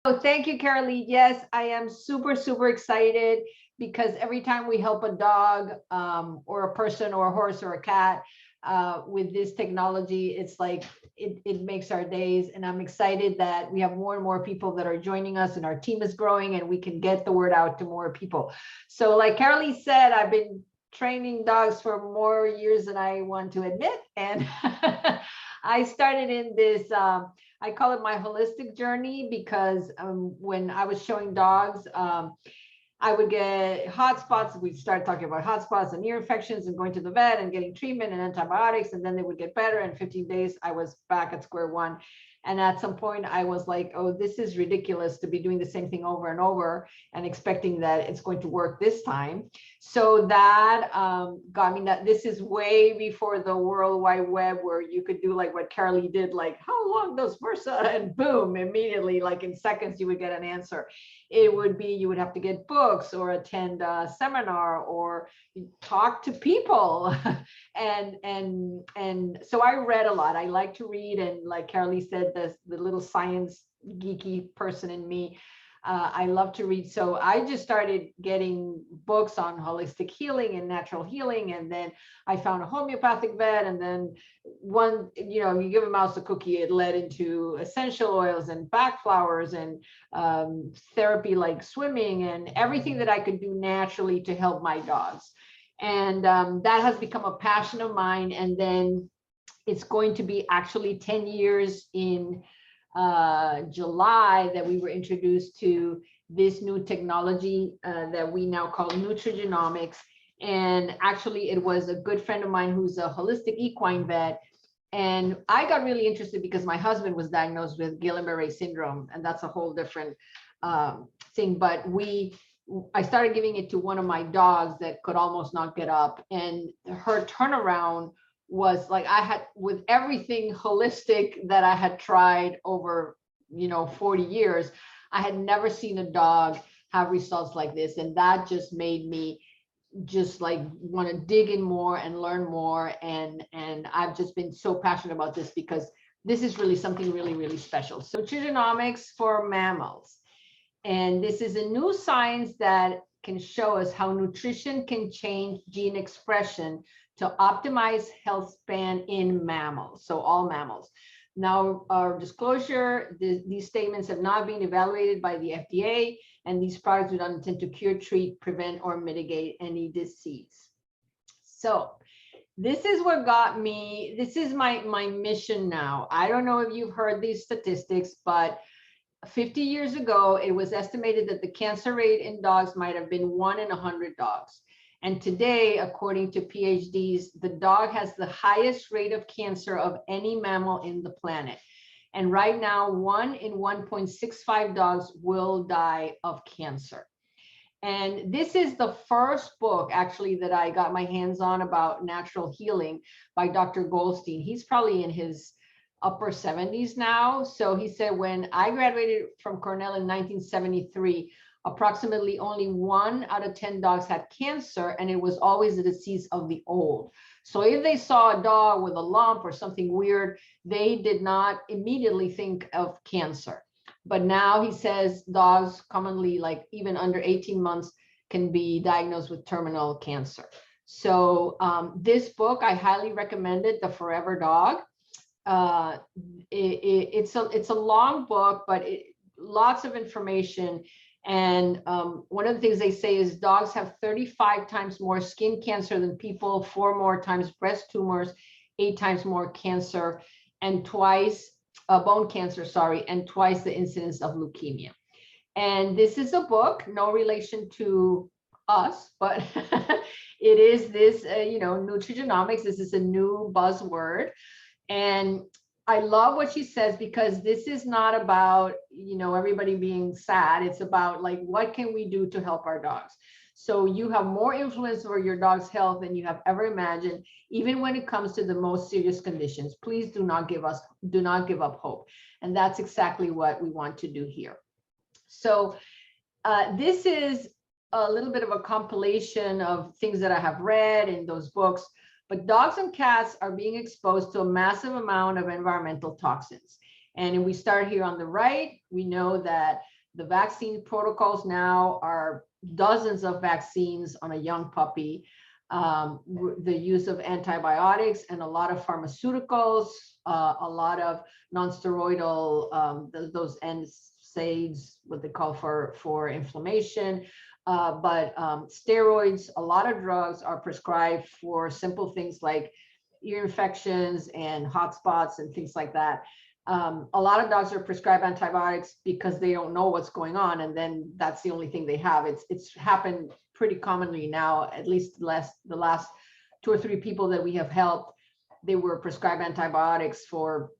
Oh, thank you, Carolee. Yes, I am super, super excited because every time we help a dog or a person or a horse or a cat with this technology, it's like it makes our days. And I'm excited that we have more and more people that are joining us and our team is growing and we can get the word out to more people. So like Carolee said, I've been training dogs for more years than I want to admit. And I started in this I call it my holistic journey because when I was showing dogs, I would get hot spots. We'd start talking about hot spots and ear infections and going to the vet and getting treatment and antibiotics. And then they would get better. In 15 days, I was back at square one. And at some point, I was like, oh, this is ridiculous to be doing the same thing over and over and expecting that it's going to work this time. So that got me that this is way before the World Wide Web where you could do like what Carolee did, like, how long does MRSA? And boom, immediately, like in seconds, you would get an answer. It would be, you would have to get books or attend a seminar or talk to people. and so I read a lot. I like to read. And like Carolee said, the little science geeky person in me, I love to read. So I just started getting books on holistic healing and natural healing. And then I found a homeopathic vet. And then one, you give a mouse a cookie, it led into essential oils and back flowers and therapy like swimming and everything that I could do naturally to help my dogs. And that has become a passion of mine. And then it's going to be actually 10 years in July that we were introduced to this new technology that we now call Nutrigenomics. And actually, it was a good friend of mine who's a holistic equine vet. And I got really interested because my husband was diagnosed with Guillain-Barré syndrome, and that's a whole different thing. But I started giving it to one of my dogs that could almost not get up, and her turnaround was like, I had, with everything holistic that I had tried over 40 years, I had never seen a dog have results like this. And that just made me just like want to dig in more and learn more. And I've just been so passionate about this because this is really something really, really special. So Nutrigenomics for mammals. And this is a new science that can show us how nutrition can change gene expression to optimize health span in mammals, so all mammals. Now, our disclosure, these statements have not been evaluated by the FDA, and these products do not intend to cure, treat, prevent, or mitigate any disease. So this is what got me, this is my mission now. I don't know if you've heard these statistics, but 50 years ago, it was estimated that the cancer rate in dogs might have been 1 in 100 dogs. And today, according to PhDs, the dog has the highest rate of cancer of any mammal in the planet. And right now, 1 in 1.65 dogs will die of cancer. And this is the first book, actually, that I got my hands on about natural healing by Dr. Goldstein. He's probably in his upper 70s now. So he said, when I graduated from Cornell in 1973, approximately only 1 out of 10 dogs had cancer, and it was always the disease of the old. So if they saw a dog with a lump or something weird, they did not immediately think of cancer. But now he says dogs commonly, like even under 18 months, can be diagnosed with terminal cancer. So this book, I highly recommend it, The Forever Dog. It's a long book, but lots of information. And one of the things they say is dogs have 35 times more skin cancer than people, 4 more times breast tumors, 8 times more cancer, and twice bone cancer, sorry, and twice the incidence of leukemia. And this is a book, no relation to us, but it is this, nutrigenomics. This is a new buzzword. And I love what she says, because this is not about, everybody being sad. It's about like, what can we do to help our dogs? So you have more influence over your dog's health than you have ever imagined, even when it comes to the most serious conditions. Please do not give up hope. And that's exactly what we want to do here. So this is a little bit of a compilation of things that I have read in those books. But dogs and cats are being exposed to a massive amount of environmental toxins. And if we start here on the right, we know that the vaccine protocols now are dozens of vaccines on a young puppy, the use of antibiotics and a lot of pharmaceuticals, a lot of non-steroidal, those NSAIDs, what they call for inflammation, but steroids, a lot of drugs are prescribed for simple things like ear infections and hot spots and things like that. A lot of dogs are prescribed antibiotics because they don't know what's going on, and then that's the only thing they have. It's happened pretty commonly now, at least the last 2 or 3 people that we have helped, they were prescribed antibiotics for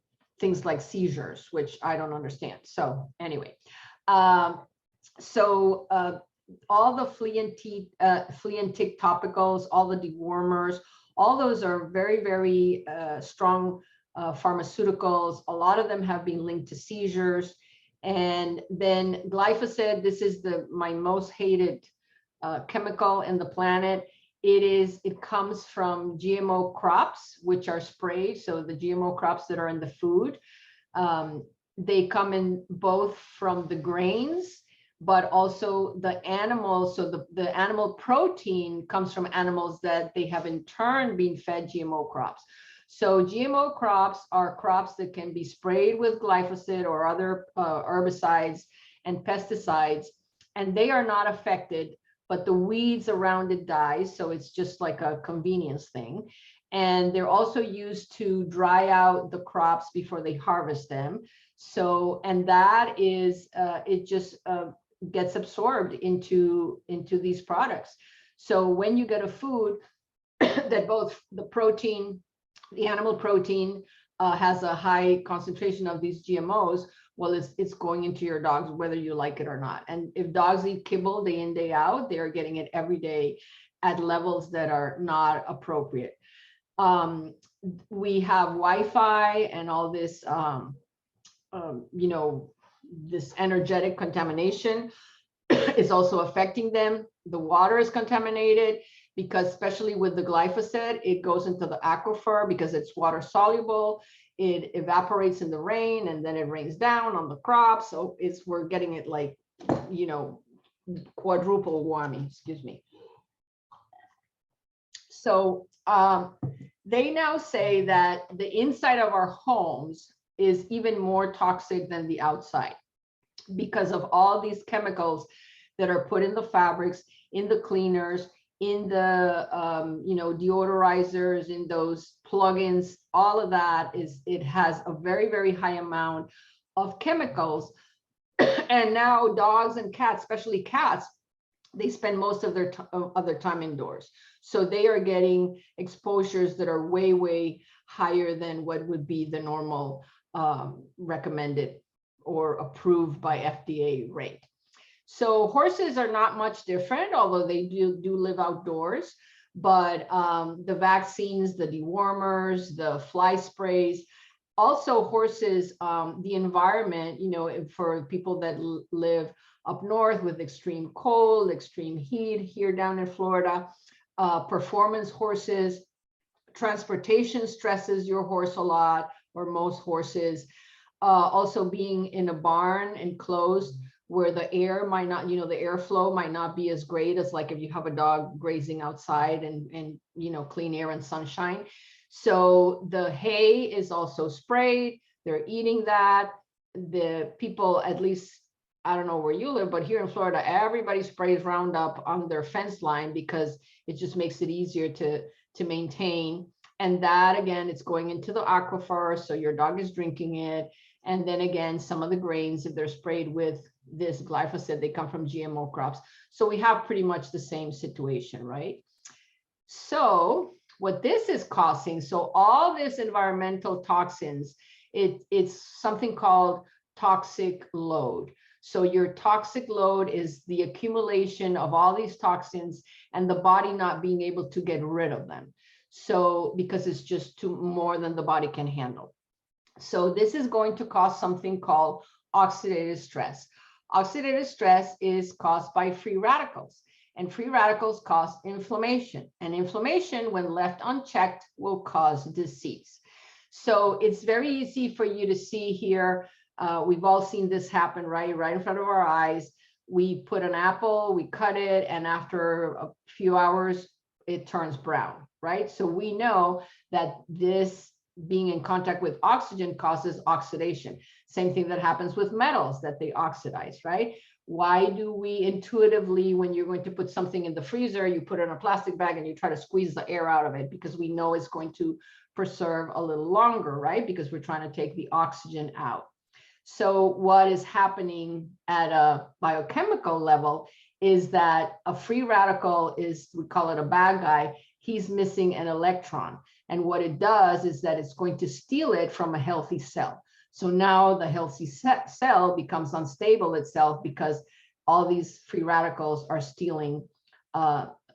things like seizures, which I don't understand. So anyway, all the flea and tick topicals, all the dewormers, all those are very, very strong pharmaceuticals. A lot of them have been linked to seizures. And then glyphosate, this is my most hated chemical in the planet. It comes from GMO crops, which are sprayed. So the GMO crops that are in the food, they come in both from the grains, but also the animals. So the animal protein comes from animals that they have in turn been fed GMO crops. So GMO crops are crops that can be sprayed with glyphosate or other herbicides and pesticides, and they are not affected, but the weeds around it die. So it's just like a convenience thing. And they're also used to dry out the crops before they harvest them. So, and that is, it just gets absorbed into these products. So when you get a food that both the protein, the animal protein has a high concentration of these GMOs, well, it's going into your dogs, whether you like it or not. And if dogs eat kibble day in, day out, they are getting it every day at levels that are not appropriate. We have Wi-Fi and all this, this energetic contamination is also affecting them. The water is contaminated because, especially with the glyphosate, it goes into the aquifer because it's water soluble. It evaporates in the rain and then it rains down on the crops. So we're getting it like, quadruple warming, excuse me. So they now say that the inside of our homes is even more toxic than the outside because of all these chemicals that are put in the fabrics, in the cleaners, in the deodorizers, in those plugins. All of that it has a very, very high amount of chemicals. And now dogs and cats, especially cats, they spend most of their time indoors. So they are getting exposures that are way, way higher than what would be the normal recommended or approved by FDA rate. So horses are not much different, although they do live outdoors. But the vaccines, the dewormers, the fly sprays, also horses, the environment, for people that live up north with extreme cold, extreme heat here down in Florida, performance horses, transportation stresses your horse a lot, or most horses. Also being in a barn enclosed where the air might not, the airflow might not be as great as like if you have a dog grazing outside and clean air and sunshine. So the hay is also sprayed. They're eating that. The people, at least, I don't know where you live, but here in Florida, everybody sprays Roundup on their fence line because it just makes it easier to maintain. And that, again, it's going into the aquifer, so your dog is drinking it. And then again, some of the grains, if they're sprayed with this glyphosate, they come from GMO crops. So we have pretty much the same situation, right? So what this is causing, so all this environmental toxins, it's something called toxic load. So your toxic load is the accumulation of all these toxins and the body not being able to get rid of them. So because it's just too more than the body can handle. So this is going to cause something called oxidative stress. Oxidative stress is caused by free radicals, and free radicals cause inflammation. And inflammation, when left unchecked, will cause disease. So it's very easy for you to see here. We've all seen this happen, right in front of our eyes. We put an apple, we cut it, and after a few hours, it turns brown, right? So we know that this being in contact with oxygen causes oxidation. Same thing that happens with metals, that they oxidize, right? Why do we intuitively, when you're going to put something in the freezer, you put it in a plastic bag and you try to squeeze the air out of it? Because we know it's going to preserve a little longer, right? Because we're trying to take the oxygen out. So what is happening at a biochemical level is that a free radical is, we call it a bad guy, he's missing an electron. And what it does is that it's going to steal it from a healthy cell. So now the healthy cell becomes unstable itself because all these free radicals are stealing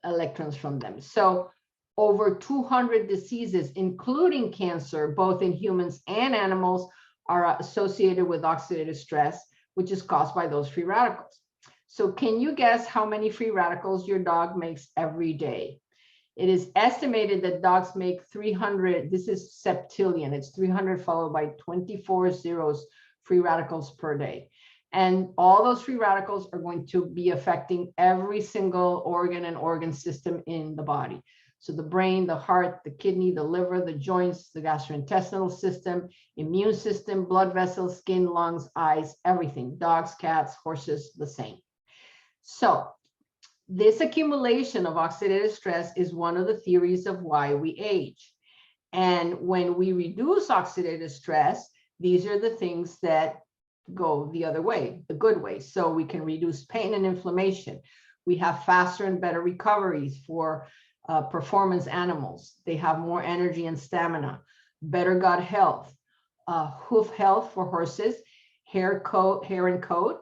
electrons from them. So over 200 diseases, including cancer, both in humans and animals, are associated with oxidative stress, which is caused by those free radicals. So can you guess how many free radicals your dog makes every day? It is estimated that dogs make 300, this is septillion, it's 300 followed by 24 zeros free radicals per day. And all those free radicals are going to be affecting every single organ and organ system in the body. So the brain, the heart, the kidney, the liver, the joints, the gastrointestinal system, immune system, blood vessels, skin, lungs, eyes, everything. Dogs, cats, horses, the same. So this accumulation of oxidative stress is one of the theories of why we age. And when we reduce oxidative stress, these are the things that go the other way, the good way. So we can reduce pain and inflammation. We have faster and better recoveries for performance animals. They have more energy and stamina, better gut health, hoof health for horses, hair and coat,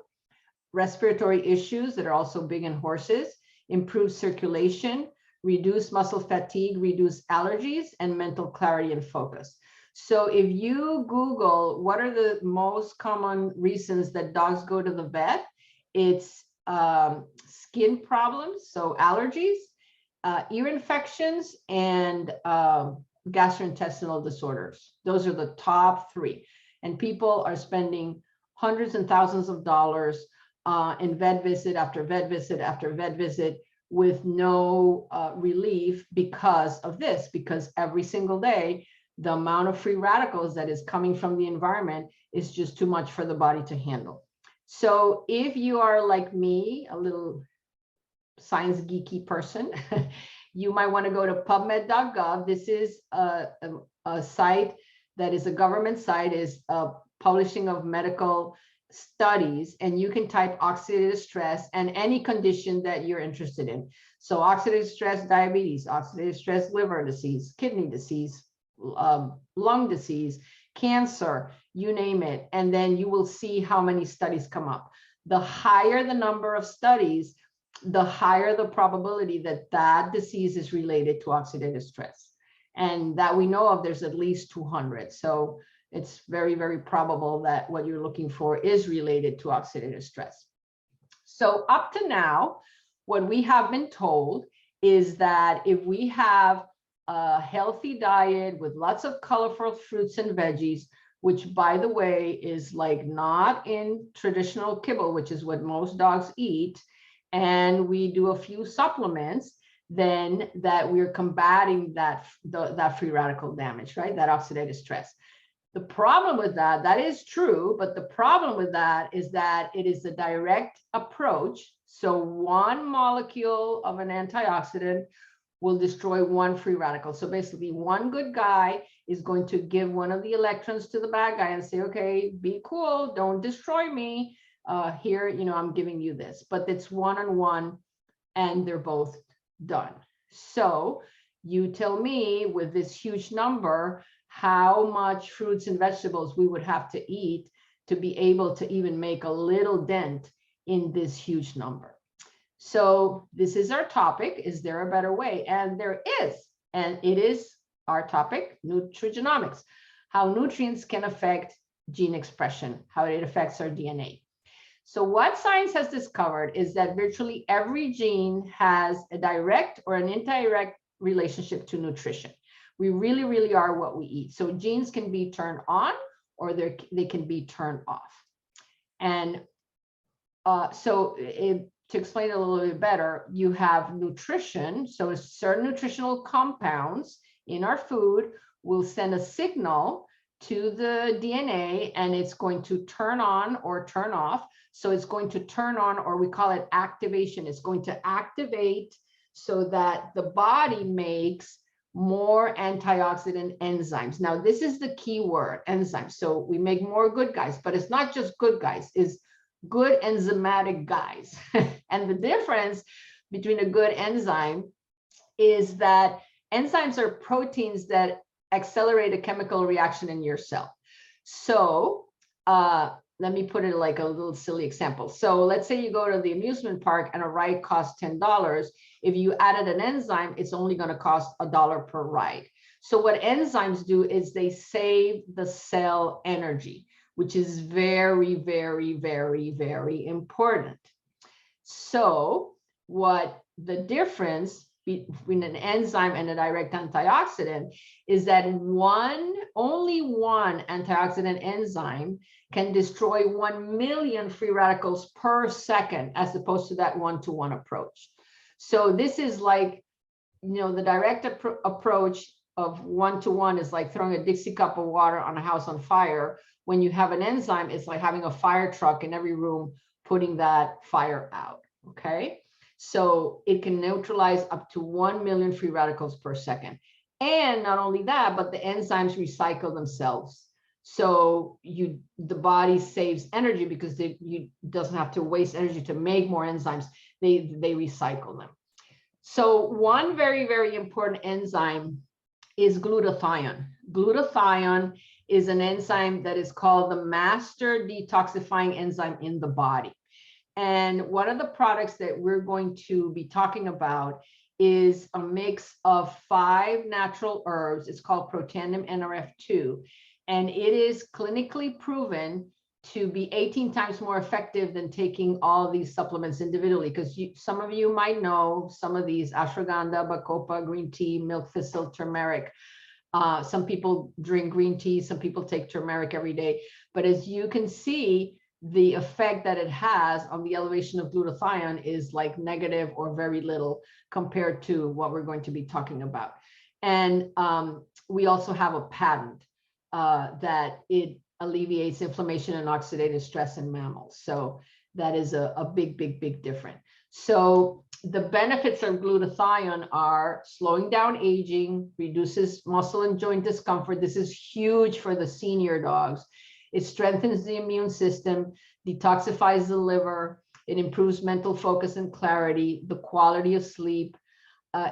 respiratory issues that are also big in horses, improved circulation, reduce muscle fatigue, reduce allergies, and mental clarity and focus. So if you Google what are the most common reasons that dogs go to the vet, it's skin problems, so allergies, ear infections, and gastrointestinal disorders. Those are the top three. And people are spending hundreds and thousands of dollars in vet visit after vet visit after vet visit with no relief because of this, because every single day, the amount of free radicals that is coming from the environment is just too much for the body to handle. So if you are like me, a little science geeky person, you might want to go to pubmed.gov. This is a site that is a government site, is a publishing of medical studies, and you can type oxidative stress and any condition that you're interested in. So oxidative stress, diabetes, oxidative stress, liver disease, kidney disease, lung disease, cancer, you name it. And then you will see how many studies come up. The higher the number of studies, the higher the probability that that disease is related to oxidative stress. And that we know of, there's at least 200. So it's very, very probable that what you're looking for is related to oxidative stress. So up to now, what we have been told is that if we have a healthy diet with lots of colorful fruits and veggies, which by the way is like not in traditional kibble, which is what most dogs eat, and we do a few supplements, then that we're combating that free radical damage, right? That oxidative stress. The problem with that, that is true, but the problem with that is that it is a direct approach. So one molecule of an antioxidant will destroy one free radical. So basically one good guy is going to give one of the electrons to the bad guy and say, okay, be cool, don't destroy me. Here, I'm giving you this, but it's one-on-one and they're both done. So you tell me with this huge number, how much fruits and vegetables we would have to eat to be able to even make a little dent in this huge number. So this is our topic. Is there a better way? And there is, and it is our topic, nutrigenomics, how nutrients can affect gene expression, how it affects our DNA. So what science has discovered is that virtually every gene has a direct or an indirect relationship to nutrition. We really, really are what we eat. So genes can be turned on or they can be turned off. And to explain it a little bit better, you have nutrition. So certain nutritional compounds in our food will send a signal to the DNA, and it's going to turn on or turn off. So it's going to turn on, or we call it activation. It's going to activate so that the body makes more antioxidant enzymes. Now, this is the key word, enzymes. So we make more good guys, but it's not just good guys, it's good enzymatic guys. And the difference between a good enzyme is that enzymes are proteins that accelerate a chemical reaction in your cell. So let me put it like a little silly example. So let's say you go to the amusement park and a ride costs $10. If you added an enzyme, it's only going to cost $1 per ride. So what enzymes do is they save the cell energy, which is very, very, very, very important. So what the difference between an enzyme and a direct antioxidant is that only one antioxidant enzyme can destroy 1 million free radicals per second, as opposed to that one-to-one approach. So this is like, the direct approach of one-to-one is like throwing a Dixie cup of water on a house on fire. When you have an enzyme, it's like having a fire truck in every room, putting that fire out, okay? So it can neutralize up to 1 million free radicals per second. And not only that, but the enzymes recycle themselves. So the body saves energy because you doesn't have to waste energy to make more enzymes. They recycle them. So one very, very important enzyme is glutathione. Glutathione is an enzyme that is called the master detoxifying enzyme in the body. And one of the products that we're going to be talking about is a mix of 5 natural herbs. It's called Protandim Nrf2, and it is clinically proven to be 18 times more effective than taking all these supplements individually, because some of you might know some of these: ashwagandha, bacopa, green tea, milk thistle, turmeric. Some people drink green tea, some people take turmeric every day. But as you can see, the effect that it has on the elevation of glutathione is like negative or very little compared to what we're going to be talking about. And we also have a patent that it alleviates inflammation and oxidative stress in mammals. So that is a big, big, big difference. So the benefits of glutathione are slowing down aging, reduces muscle and joint discomfort. This is huge for the senior dogs. It strengthens the immune system, detoxifies the liver. It improves mental focus and clarity, the quality of sleep.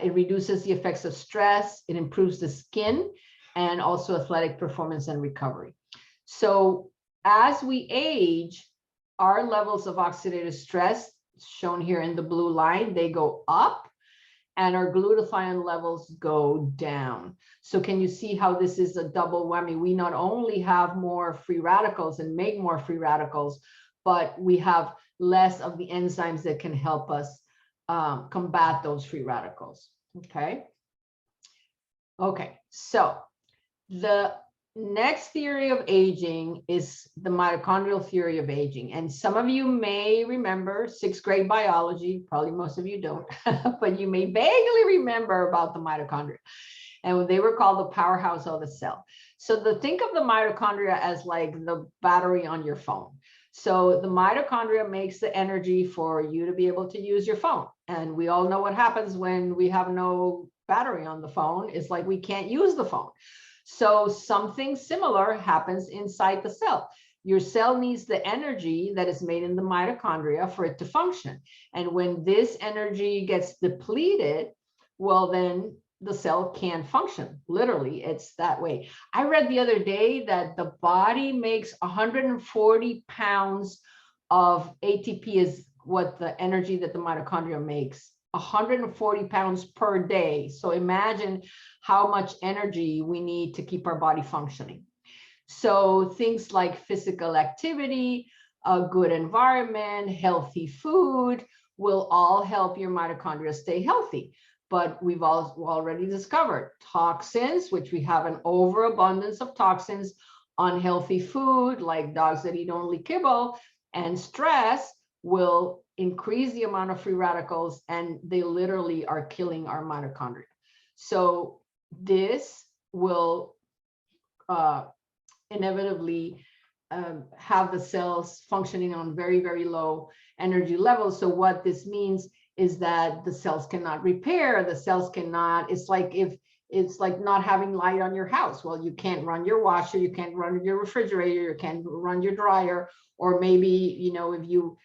It reduces the effects of stress. It improves the skin and also athletic performance and recovery. So as we age, our levels of oxidative stress, shown here in the blue line, they go up, and our glutathione levels go down. So can you see how this is a double whammy? We not only have more free radicals and make more free radicals, but we have less of the enzymes that can help us combat those free radicals, okay? Okay, so the next theory of aging is the mitochondrial theory of aging. And some of you may remember 6th grade biology, probably most of you don't, but you may vaguely remember about the mitochondria. And they were called the powerhouse of the cell. So think of the mitochondria as like the battery on your phone. So the mitochondria makes the energy for you to be able to use your phone. And we all know what happens when we have no battery on the phone. It's like we can't use the phone. So something similar happens inside the cell. Your cell needs the energy that is made in the mitochondria for it to function. And when this energy gets depleted, well, then the cell can't function. Literally, it's that way. I read the other day that the body makes 140 pounds of ATP is what the energy that the mitochondria makes. 140 pounds per day. So imagine how much energy we need to keep our body functioning. So things like physical activity, a good environment, healthy food will all help your mitochondria stay healthy. but we've already discovered toxins, which we have an overabundance of toxins, unhealthy food like dogs that eat only kibble, and stress will increase the amount of free radicals, and they literally are killing our mitochondria. So this will inevitably have the cells functioning on very, very low energy levels. So what this means is that the cells cannot repair, the cells cannot, it's like not having light on your house. Well, you can't run your washer, you can't run your refrigerator, you can't run your dryer, or maybe, you know, if you,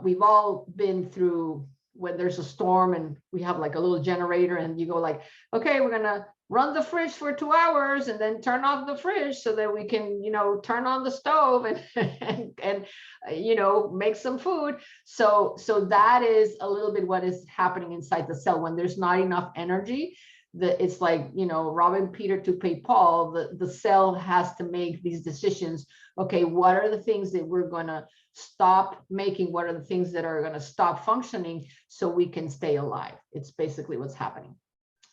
we've all been through when there's a storm and we have like a little generator and you go like, okay, we're gonna run the fridge for 2 hours and then turn off the fridge so that we can, you know, turn on the stove and you know, make some food. So that is a little bit what is happening inside the cell when there's not enough energy. It's like, you know, robbing Peter to pay Paul. The cell has to make these decisions. Okay, what are the things that we're going to stop making? What are the things that are going to stop functioning so we can stay alive? It's basically what's happening.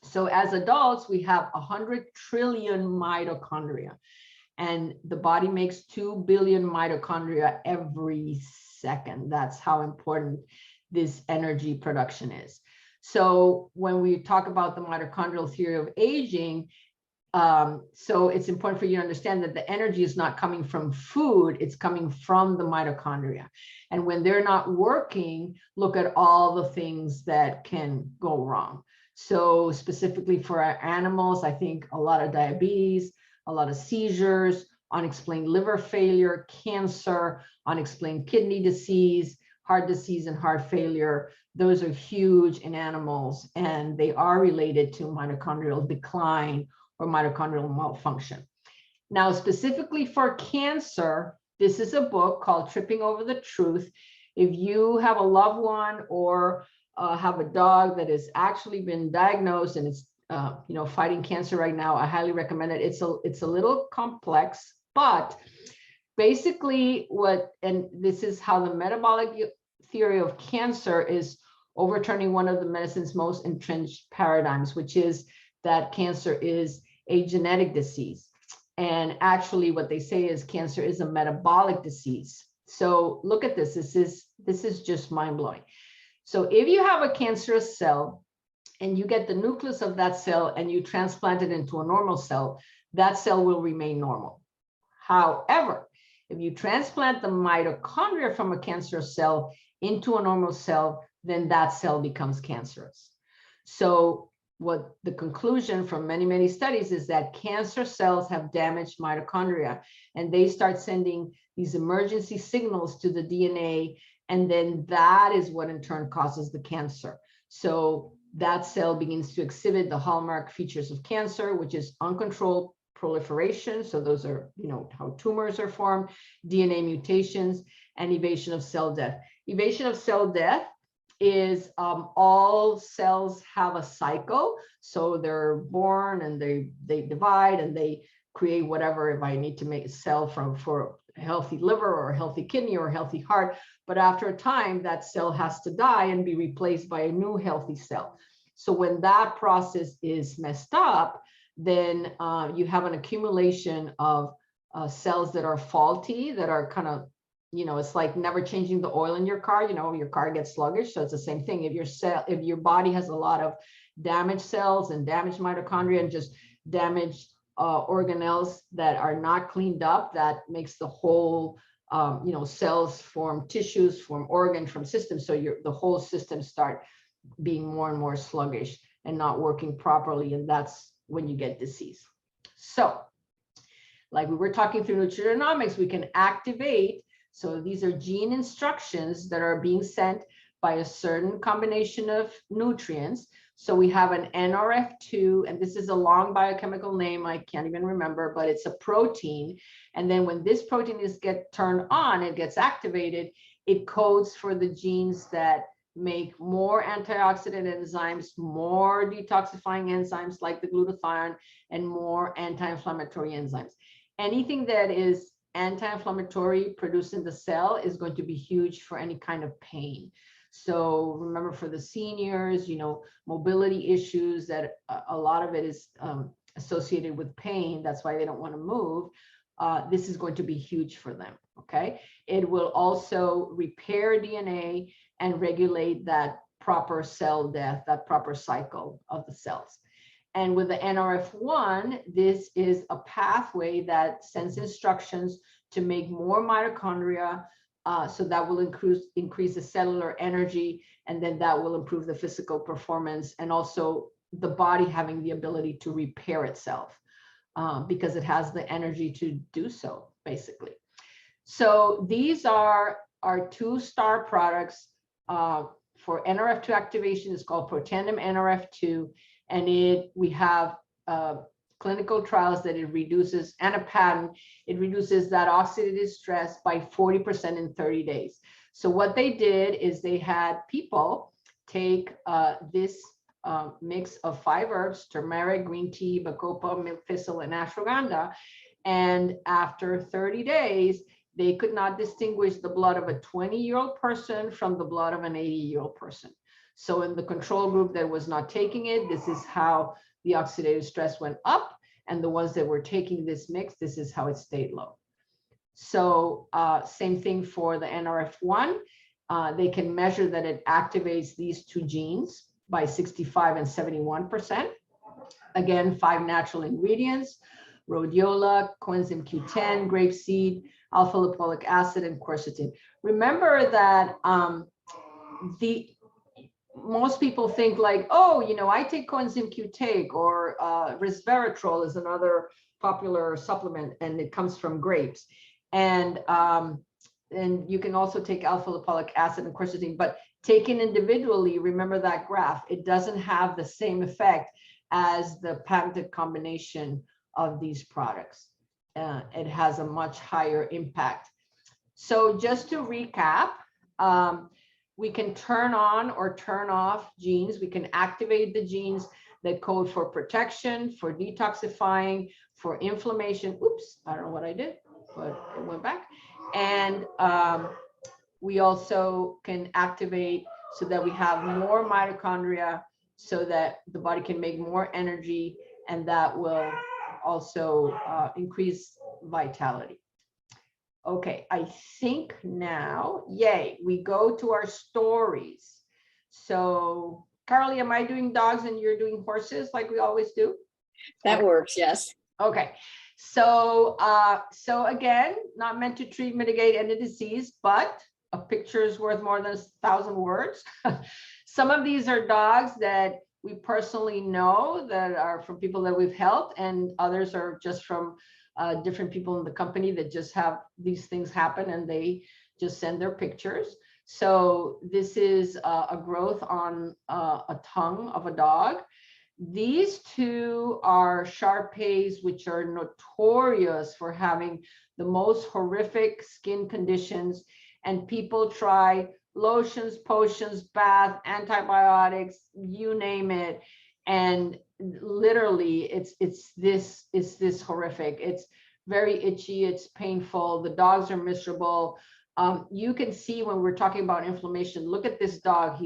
So as adults, we have 100 trillion mitochondria, and the body makes 2 billion mitochondria every second. That's how important this energy production is. So when we talk about the mitochondrial theory of aging, so it's important for you to understand that the energy is not coming from food, it's coming from the mitochondria. And when they're not working, look at all the things that can go wrong. So specifically for our animals, I think a lot of diabetes, a lot of seizures, unexplained liver failure, cancer, unexplained kidney disease, heart disease, and heart failure. Those are huge in animals, and they are related to mitochondrial decline or mitochondrial malfunction. Now, specifically for cancer, this is a book called Tripping Over the Truth. If you have a loved one or have a dog that has actually been diagnosed and is you know, fighting cancer right now, I highly recommend it. It's a little complex, but basically and this is how the metabolic theory of cancer is overturning one of the medicine's most entrenched paradigms, which is that cancer is a genetic disease. And actually what they say is cancer is a metabolic disease. So look at this. This is just mind-blowing. So if you have a cancerous cell and you get the nucleus of that cell and you transplant it into a normal cell, that cell will remain normal. However, if you transplant the mitochondria from a cancerous cell into a normal cell, then that cell becomes cancerous. So what the conclusion from many, many studies is that cancer cells have damaged mitochondria, and they start sending these emergency signals to the DNA, and then that is what in turn causes the cancer. So that cell begins to exhibit the hallmark features of cancer, which is uncontrolled proliferation. So those are, you know, how tumors are formed, DNA mutations, and evasion of cell death. Evasion of cell death is all cells have a cycle. So they're born and they divide and they create whatever, if I need to make a cell for a healthy liver or a healthy kidney or a healthy heart. But after a time, that cell has to die and be replaced by a new healthy cell. So when that process is messed up, then you have an accumulation of cells that are faulty, that are kind of, you know, it's like never changing the oil in your car. You know, your car gets sluggish. So it's the same thing. If your body has a lot of damaged cells and damaged mitochondria and just damaged organelles that are not cleaned up, that makes the whole, you know, cells form tissues, form organs, from systems. So the whole system start being more and more sluggish and not working properly. And that's when you get disease. So like we were talking through nutrigenomics, we can activate. So these are gene instructions that are being sent by a certain combination of nutrients. So we have an Nrf2, and this is a long biochemical name, I can't even remember, but it's a protein. And then when this protein gets turned on, it gets activated, it codes for the genes that make more antioxidant enzymes, more detoxifying enzymes like the glutathione, and more anti-inflammatory enzymes. Anything that is anti-inflammatory produced in the cell is going to be huge for any kind of pain. So remember, for the seniors, mobility issues, that a lot of it is associated with pain. That's why they don't want to move. This is going to be huge for them. Okay. It will also repair DNA and regulate that proper cell death, that proper cycle of the cells. And with the NRF1, this is a pathway that sends instructions to make more mitochondria. So that will increase the cellular energy, and then that will improve the physical performance, and also the body having the ability to repair itself because it has the energy to do so, basically. So these are our 2-star products for Nrf2 activation. It's called Protandim Nrf2, and we have clinical trials that it reduces, and a patent, it reduces that oxidative stress by 40% in 30 days. So what they did is they had people take this mix of 5 herbs: turmeric, green tea, bacopa, milk thistle, and ashwagandha. And after 30 days, they could not distinguish the blood of a 20-year-old person from the blood of an 80-year-old person. So in the control group that was not taking it, this is how the oxidative stress went up. And the ones that were taking this mix, this is how it stayed low. So same thing for the NRF1. They can measure that it activates these 2 genes by 65 and 71%. Again, 5 natural ingredients: rhodiola, coenzyme Q10, grapeseed, alpha lipoic acid, and quercetin. Remember that most people think like, oh, I take coenzyme Q10, or resveratrol is another popular supplement, and it comes from grapes. And you can also take alpha lipoic acid and quercetin, but taken individually, remember that graph, it doesn't have the same effect as the patented combination of these products. It has a much higher impact. So just to recap, we can turn on or turn off genes. We can activate the genes that code for protection, for detoxifying, for inflammation. Oops, I don't know what I did, but it went back. And we also can activate so that we have more mitochondria, so that the body can make more energy, and that will also increase vitality. Okay, I think now, yay, we go to our stories. So, Carly, am I doing dogs and you're doing horses like we always do? That works, yes. Okay, so again, not meant to treat, mitigate any disease, but a picture is worth more than 1,000 words. Some of these are dogs that we personally know, that are from people that we've helped, and others are just from different people in the company that just have these things happen, and they just send their pictures. So this is a growth on a tongue of a dog. These 2 are Shar-Peis, which are notorious for having the most horrific skin conditions, and people try lotions, potions, bath, antibiotics, you name it, and literally it's this horrific. It's very itchy, it's painful, the dogs are miserable. You can see when we're talking about inflammation, look at this dog.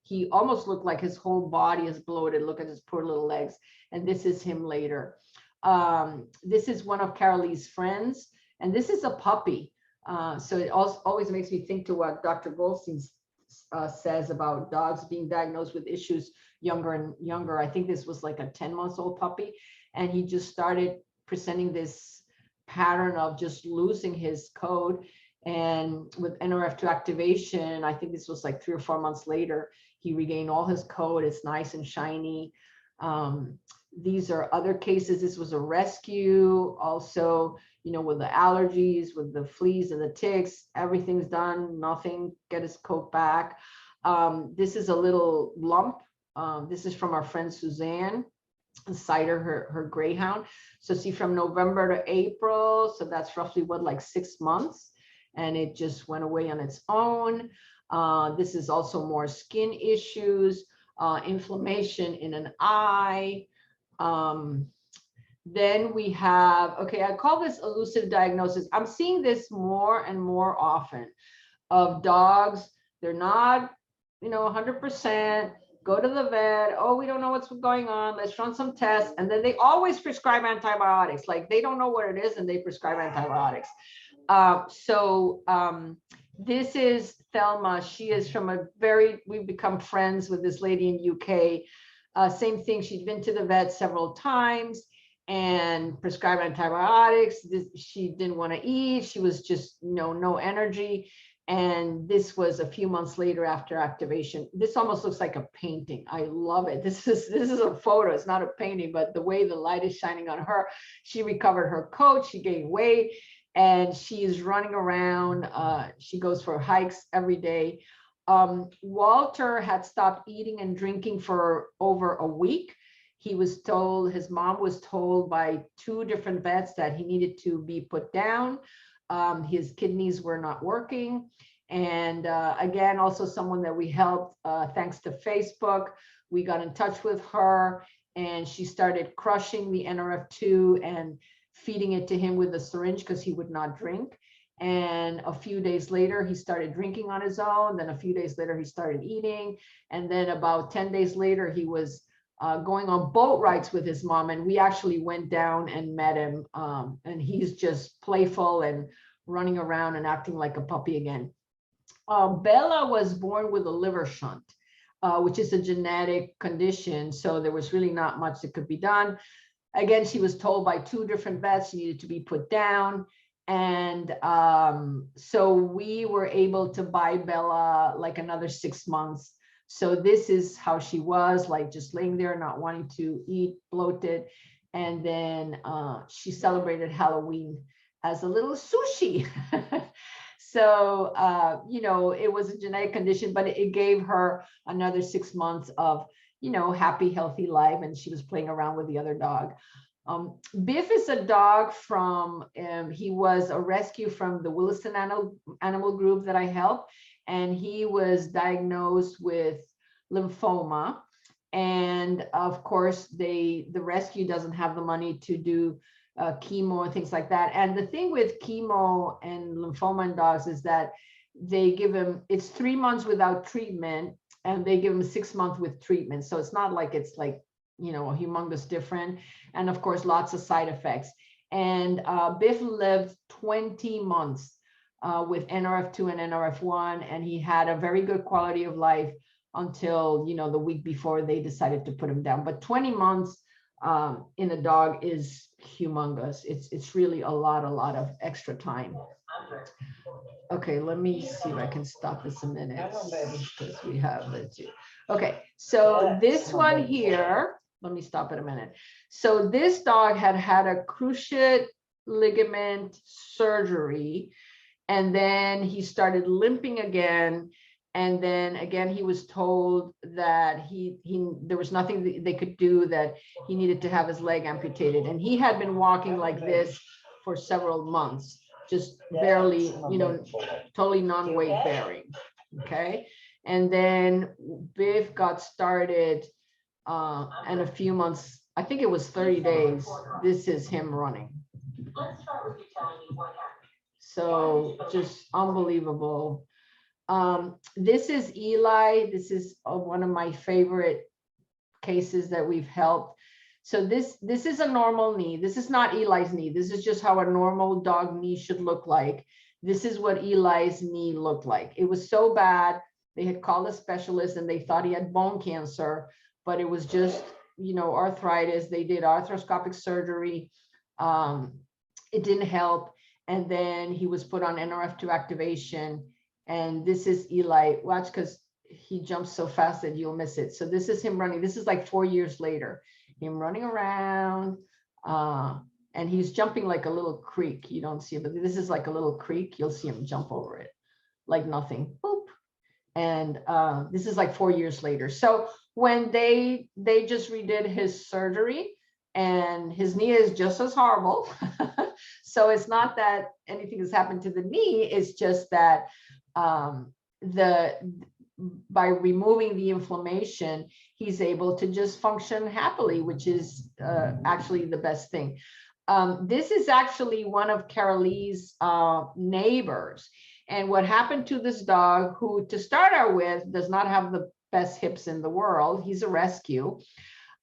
He almost looked like his whole body is bloated. Look at his poor little legs. And this is him later. This is one of Carolee's friends, and this is a puppy. So it always makes me think to what Dr. Goldstein says about dogs being diagnosed with issues younger and younger. I think this was like a 10-month-old puppy, and he just started presenting this pattern of just losing his coat. And with Nrf2 activation, I think this was like 3 or 4 months later, he regained all his coat. It's nice and shiny. These are other cases. This was a rescue also, with the allergies, with the fleas and the ticks, everything's done, nothing, get his coat back. This is a little lump. This is from our friend Suzanne Cider, her greyhound. So see, from November to April, so that's roughly like 6 months, and it just went away on its own. This is also more skin issues, inflammation in an eye. Then we have, okay, I call this elusive diagnosis. I'm seeing this more and more often of dogs. They're not 100%, go to the vet. Oh, we don't know what's going on. Let's run some tests. And then they always prescribe antibiotics. Like they don't know what it is and they prescribe antibiotics. This is Thelma. She is from we've become friends with this lady in UK. Same thing. She'd been to the vet several times and prescribed antibiotics. She didn't want to eat. She was just, no energy. And this was a few months later after activation. This almost looks like a painting. I love it. This is a photo. It's not a painting, but the way the light is shining on her, she recovered her coat, she gained weight, and she is running around. She goes for hikes every day. Walter had stopped eating and drinking for over a week. His mom was told by 2 different vets that he needed to be put down. His kidneys were not working. And again, also someone that we helped, thanks to Facebook, we got in touch with her and she started crushing the Nrf2 and feeding it to him with a syringe because he would not drink. And a few days later, he started drinking on his own. Then a few days later, he started eating. And then about 10 days later, he was going on boat rides with his mom. And we actually went down and met him. And he's just playful and running around and acting like a puppy again. Bella was born with a liver shunt, which is a genetic condition. So there was really not much that could be done. Again, she was told by 2 different vets she needed to be put down. And so we were able to buy Bella like another 6 months. So this is how she was, like just laying there, not wanting to eat, bloated. And then she celebrated Halloween as a little sushi. So, it was a genetic condition, but it gave her another 6 months of, happy, healthy life. And she was playing around with the other dog. Biff is a dog he was a rescue from the Williston Animal Group that I helped. And he was diagnosed with lymphoma. And of course, the rescue doesn't have the money to do chemo and things like that. And the thing with chemo and lymphoma in dogs is that they give him, it's 3 months without treatment and they give him 6 months with treatment. So it's not like it's like, humongous different. And of course, lots of side effects. And Biff lived 20 months with Nrf2 and NRF1, and he had a very good quality of life until, the week before they decided to put him down. But 20 months in a dog is humongous. It's really a lot of extra time. Okay, let me see if I can stop this a minute because we have it. Okay, so this one here, let me stop it a minute. So this dog had a cruciate ligament surgery, and then he started limping again. And then again, he was told that there was nothing they could do, that he needed to have his leg amputated. And he had been walking like this for several months, just barely, totally non-weight bearing. Okay. And then Biff got started, and a few months, I think it was 30 days. This is him running. Let's start with you telling me what happened. So just unbelievable. This is Eli. This is one of my favorite cases that we've helped. So this is a normal knee. This is not Eli's knee. This is just how a normal dog knee should look like. This is what Eli's knee looked like. It was so bad. They had called a specialist and they thought he had bone cancer, but it was just, arthritis. They did arthroscopic surgery. It didn't help. And then he was put on Nrf2 activation. And this is Eli. Watch, because he jumps so fast that you'll miss it. So this is him running. This is like 4 years later, him running around. And he's jumping like a little creek. You don't see it, but this is like a little creek. You'll see him jump over it like nothing. Boop. And this is like 4 years later. So when they just redid his surgery, and his knee is just as horrible. So it's not that anything has happened to the knee. It's just that by removing the inflammation, he's able to just function happily, which is actually the best thing. This is actually one of Carolee's neighbors, And what happened to this dog, who to start out with does not have the best hips in the world, he's a rescue,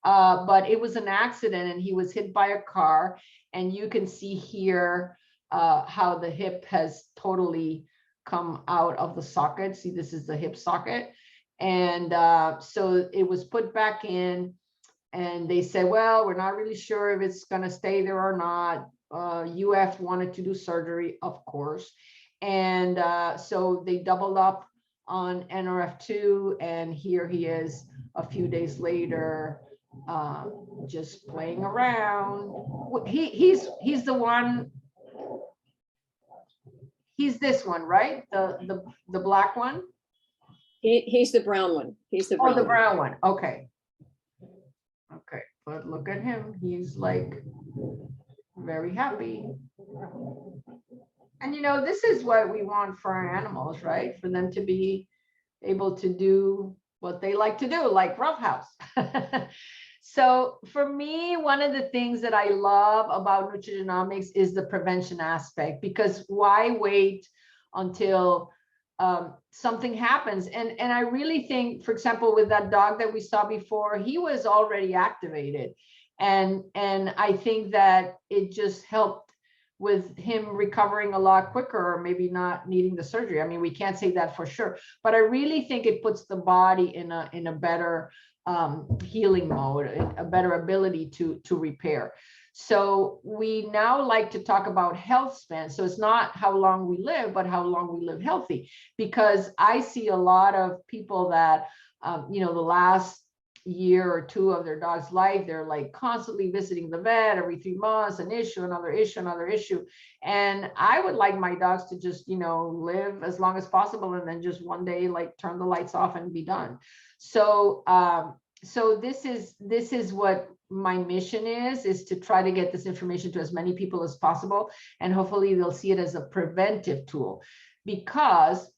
but it was an accident and he was hit by a car. And you can see here how the hip has totally come out of the socket. See, this is the hip socket. And so it was put back in, and they said, well, we're not really sure if it's going to stay there or not. UF wanted to do surgery, of course. And so they doubled up on Nrf2, and here he is a few days later, just playing around. He's the one. He's this one, right? The black one. He's the brown one. He's the brown. Oh, the brown one. Okay. Okay, but look at him. He's like very happy. And you know, this is what we want for our animals, right? For them to be able to do what they like to do, like roughhouse. So for me, one of the things that I love about nutrigenomics is the prevention aspect, because why wait until something happens? And I really think, for example, with that dog that we saw before, he was already activated. And I think that it just helped with him recovering a lot quicker, or maybe not needing the surgery. I mean, we can't say that for sure, but I really think it puts the body in a better healing mode, a better ability to repair. So we now like to talk about health span. So it's not how long we live, but how long we live healthy, because I see a lot of people that, you know, the last year or two of their dog's life, they're like constantly visiting the vet every 3 months, an issue, another issue, another issue. And I would like my dogs to just, you know, live as long as possible, and then just one day, like, turn the lights off and be done. So, so this is what my mission is to try to get this information to as many people as possible. And hopefully they'll see it as a preventive tool, because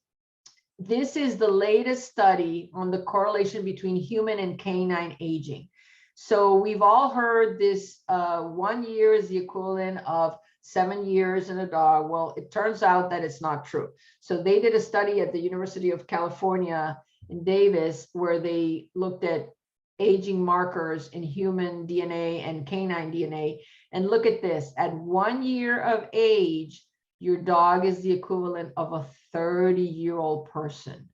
this is the latest study on the correlation between human and canine aging. So we've all heard this 1 year is the equivalent of 7 years in a dog. Well, it turns out that it's not true. So they did a study at the University of California in Davis, where they looked at aging markers in human DNA and canine DNA. And look at this, at 1 year of age, your dog is the equivalent of a 30-year-old person.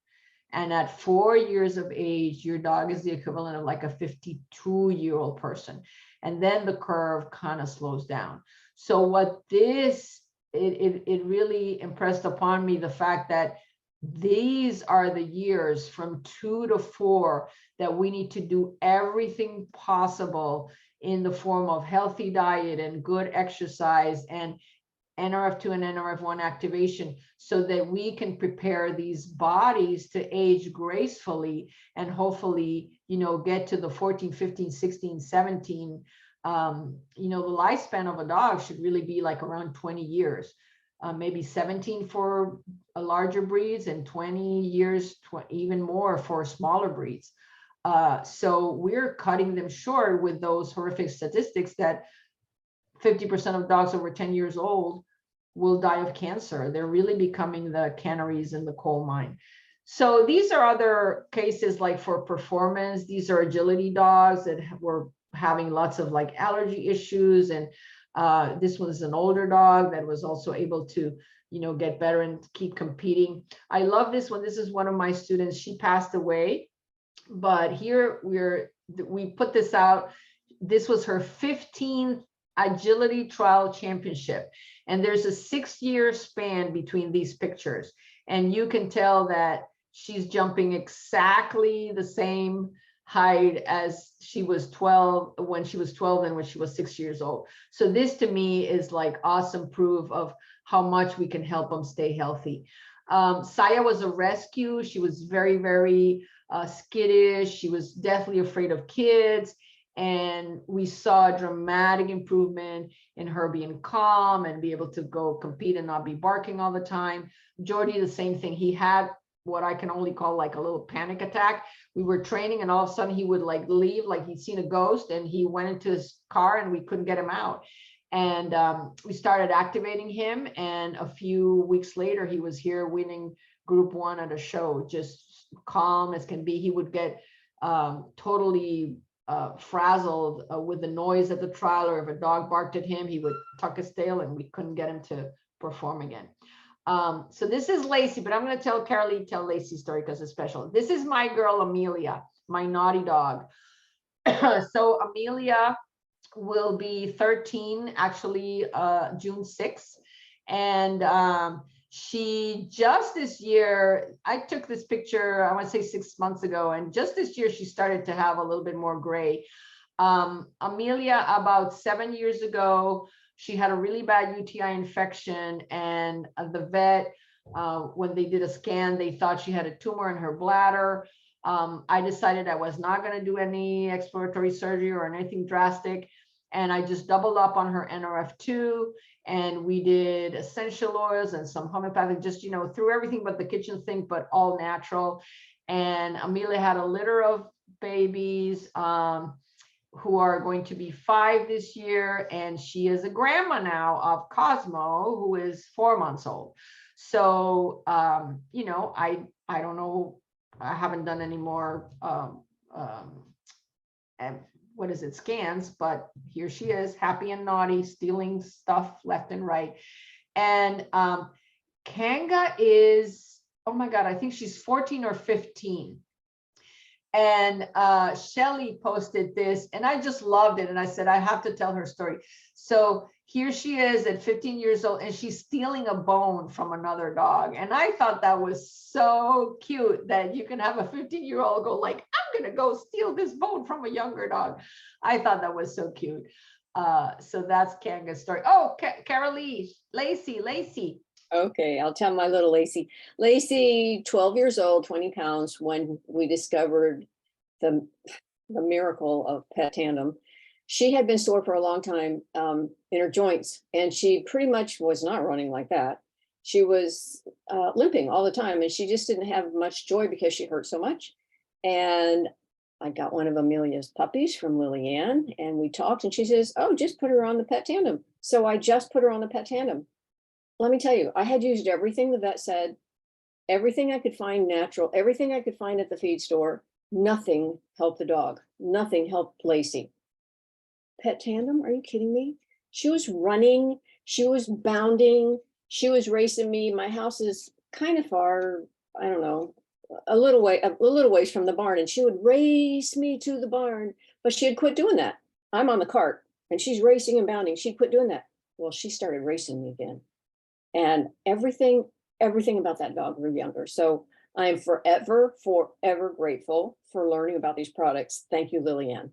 And at 4 years of age, your dog is the equivalent of like a 52-year-old person. And then the curve kind of slows down. So what this, it really impressed upon me the fact that these are the years from 2 to 4 that we need to do everything possible in the form of healthy diet and good exercise and Nrf2 and NRF1 activation, so that we can prepare these bodies to age gracefully and hopefully, you know, get to the 14, 15, 16, 17. You know, the lifespan of a dog should really be like around 20 years, maybe 17 for larger breeds and 20 years, even more for smaller breeds. So we're cutting them short with those horrific statistics that 50% of dogs over 10 years old will die of cancer. They're really becoming the canaries in the coal mine. So these are other cases, like for performance. These are agility dogs that were having lots of like allergy issues. And this was an older dog that was also able to, you know, get better and keep competing. I love this one. This is one of my students. She passed away, but here we put this out. This was her 15th agility trial championship, and there's a 6-year span between these pictures, and you can tell that she's jumping exactly the same height as she was 12 when she was 12 and when she was 6 years old. So this to me is like awesome proof of how much we can help them stay healthy. Saya was a rescue. She was very, very skittish. She was deathly afraid of kids. And we saw a dramatic improvement in her being calm and be able to go compete and not be barking all the time. Jordy, the same thing. He had what I can only call like a little panic attack. We were training and all of a sudden he would like leave, like he'd seen a ghost, and he went into his car and we couldn't get him out. And we started activating him, and a few weeks later he was here winning group 1 at a show, just calm as can be. He would get totally frazzled with the noise at the trial, or if a dog barked at him, he would tuck his tail and we couldn't get him to perform again. So this is Lacey, but I'm going to tell Lacey's story because it's special. This is my girl, Amelia, my naughty dog. So Amelia will be 13, actually, June 6th. And she just this year, I took this picture, I want to say 6 months ago, and just this year she started to have a little bit more gray. Amelia, about 7 years ago, she had a really bad UTI infection, and the vet, when they did a scan, they thought she had a tumor in her bladder. I decided I was not going to do any exploratory surgery or anything drastic. And I just doubled up on her Nrf2, and we did essential oils and some homeopathic, just, you know, through everything but the kitchen sink, but all natural. And Amelia had a litter of babies who are going to be 5 this year. And she is a grandma now of Cosmo, who is 4 months old. So, you know, I don't know, I haven't done any more what is it, scans, but here she is, happy and naughty, stealing stuff left and right. And Kanga is, oh my God, I think she's 14 or 15. And Shelly posted this, and I just loved it. And I said, I have to tell her story. So here she is at 15 years old, and she's stealing a bone from another dog. And I thought that was so cute that you can have a 15-year-old go like, I'm going to go steal this bone from a younger dog. I thought that was so cute. So that's Kanga's story. Oh, Carolee, Lacey. Okay, I'll tell my little Lacey. Lacey, 12 years old, 20 pounds, when we discovered the miracle of pet tandem. She had been sore for a long time in her joints, and she pretty much was not running like that. She was limping all the time, and she just didn't have much joy because she hurt so much. And I got one of Amelia's puppies from Lillian, and we talked, and she says, oh, just put her on the pet tandem. So I just put her on the pet tandem. Let me tell you, I had used everything the vet said, everything I could find natural, everything I could find at the feed store. Nothing helped the dog. Nothing helped Lacey. Pet tandem? Are you kidding me? She was running. She was bounding. She was racing me. My house is kind of far, I don't know, a little ways from the barn. And she would race me to the barn, but she had quit doing that. I'm on the cart and she's racing and bounding. She'd quit doing that. Well, she started racing me again. And everything about that dog grew younger. So I am forever grateful for learning about these products. Thank you, Lillian.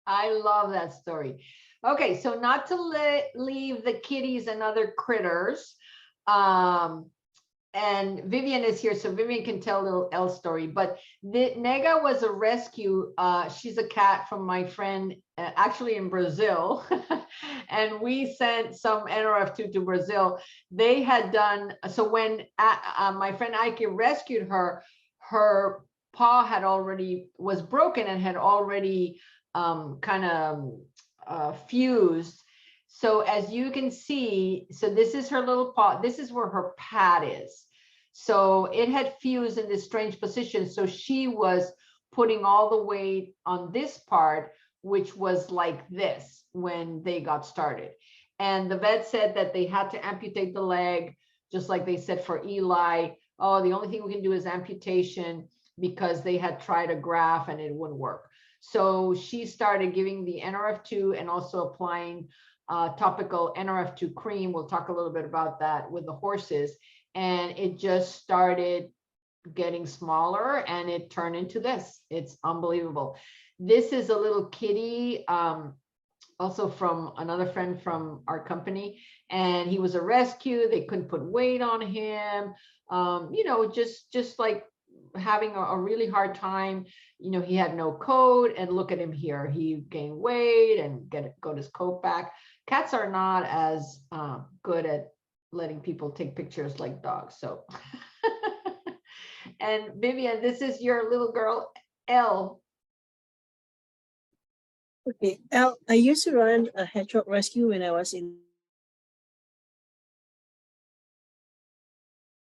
I love that story. Okay, so not to leave the kitties and other critters. And Vivian is here, so Vivian can tell a little Elle story. But Nega was a rescue. She's a cat from my friend, actually in Brazil. And we sent some Nrf2 to Brazil. They had done, so when my friend Ike rescued her, her paw was broken and had already kind of fused. So as you can see, so this is her little paw. This is where her pad is. So it had fused in this strange position. So she was putting all the weight on this part, which was like this when they got started. And the vet said that they had to amputate the leg, just like they said for Eli. Oh, the only thing we can do is amputation, because they had tried a graft and it wouldn't work. So she started giving the Nrf2 and also applying topical Nrf2 cream. We'll talk a little bit about that with the horses. And it just started getting smaller and it turned into this. It's unbelievable. This is a little kitty, also from another friend from our company. And he was a rescue. They couldn't put weight on him. You know, just like having a really hard time. You know, he had no coat, and look at him here. He gained weight and got his coat back. Cats are not as good at letting people take pictures like dogs. So, and Vivian, this is your little girl, Elle. Okay, Al, I used to run a hedgehog rescue when I was in.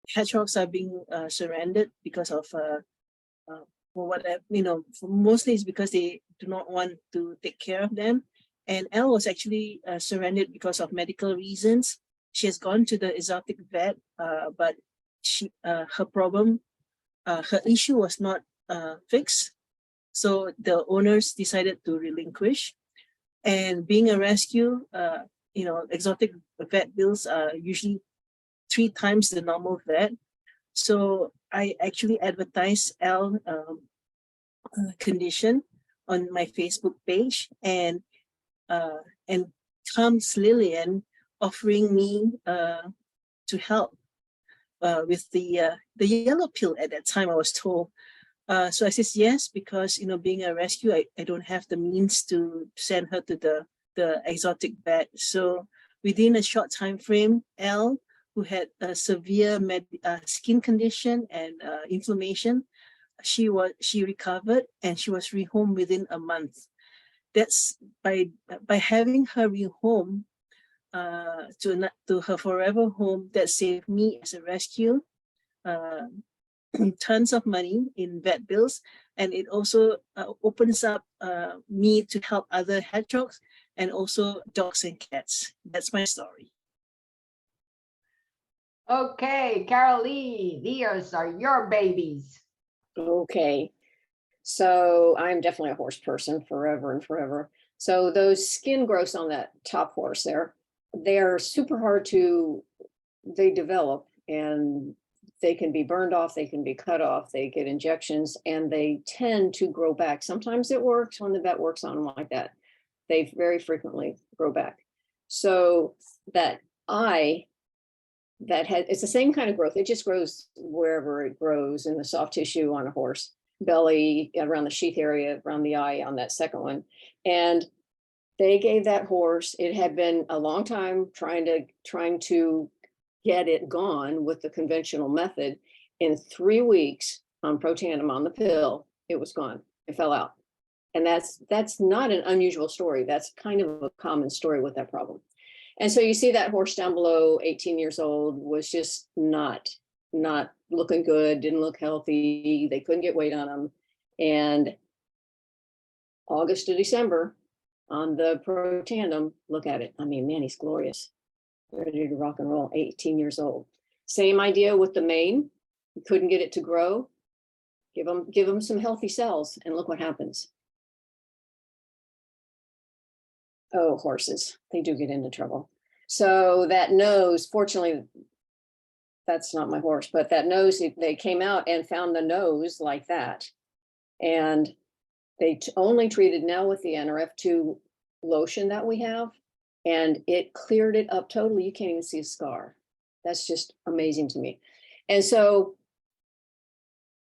Hedgehogs are being surrendered because of for what mostly it's because they do not want to take care of them. And Elle was actually surrendered because of medical reasons. She has gone to the exotic vet, but her issue was not fixed. So the owners decided to relinquish. And being a rescue, exotic vet bills are usually 3 times the normal vet. So I actually advertised Elle condition on my Facebook page, and comes Lillian offering me to help with the yellow pill at that time, I was told. So I says yes, because being a rescue, I don't have the means to send her to the exotic vet. So within a short time frame, Elle, who had a severe skin condition and inflammation, she recovered and she was rehomed within a month. That's by having her rehome to her forever home. That saved me as a rescue tons of money in vet bills, and it also opens up me to help other hedgehogs and also dogs and cats. That's my story. Okay, Carol Lee, these are your babies. Okay, so I'm definitely a horse person forever and forever. So those skin growths on that top horse there, they're super hard they develop, and they can be burned off, they can be cut off, they get injections, and they tend to grow back. Sometimes it works when the vet works on them like that. They very frequently grow back. So that it's the same kind of growth. It just grows wherever it grows in the soft tissue on a horse, belly, around the sheath area, around the eye on that second one. And they gave that horse, it had been a long time trying to get it gone with the conventional method. In 3 weeks on Protandim, on the pill, it was gone. It fell out. And that's not an unusual story. That's kind of a common story with that problem. And so you see that horse down below, 18 years old, was just not looking good, didn't look healthy. They couldn't get weight on him. And August to December on the Protandim, look at it. I mean, man, he's glorious. Ready to rock and roll, 18 years old. Same idea with the mane. You couldn't get it to grow. Give them some healthy cells and look what happens. Oh, horses, they do get into trouble. So that nose, fortunately, that's not my horse, but that nose, they came out and found the nose like that. And they only treated now with the Nrf2 lotion that we have, and it cleared it up totally. You can't even see a scar. That's just amazing to me. And so